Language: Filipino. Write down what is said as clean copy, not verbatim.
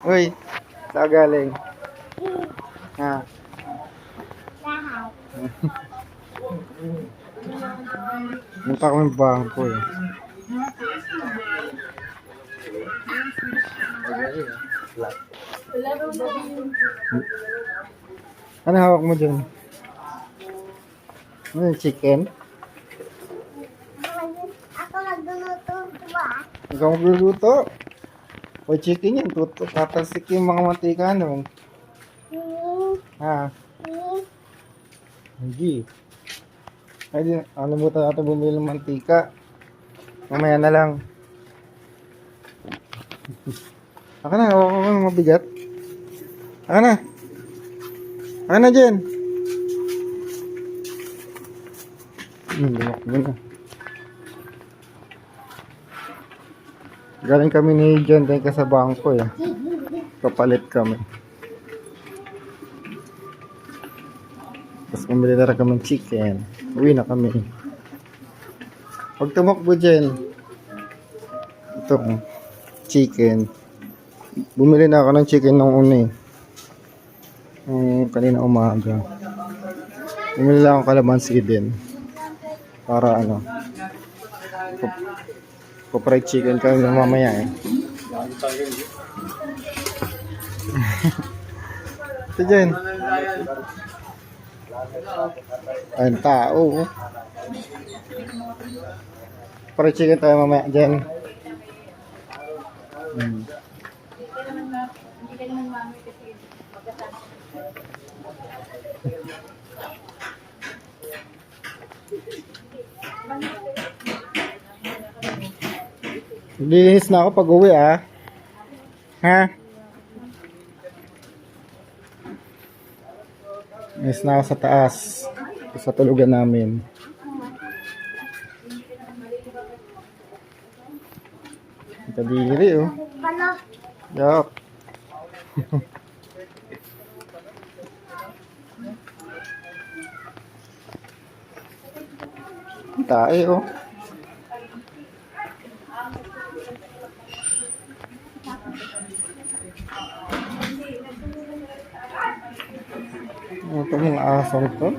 Uy, saan galing? Ha? Lahat. Punta kami bangko eh. Ano hawak mo dyan? Ano yung chicken? Ako nagluluto ba? Ikaw magluluto? O chicken yan, tatalsik yung mga mantika nun. Ha? Hindi. Ay, alimutan natin bumili ng mantika. Mamaya na lang. Aka na, hawak ko ng mabigat. Aka na. Aka na dyan. Lumak mo na. Galing kami ni John din ka sa bangko eh. Kapalit kami. Tapos bumili na rin kami ng chicken. Uwi na kami. Pag tumakbo dyan, ito chicken. Bumili na ako ng chicken nung una eh. Kanina umaga. Bumili lang ako kalamansi din. Para ano, pa-fried chicken kami mamaya eh. Ito dyan. Ayun tao. Pa-fried chicken tayo mamaya dyan. Linis na ako pag uwi ah. Ha? Linis na ako sa taas. Sa tulugan namin. Kadiri oh. Pala. Yup. Tae oh. Ito mga asong to.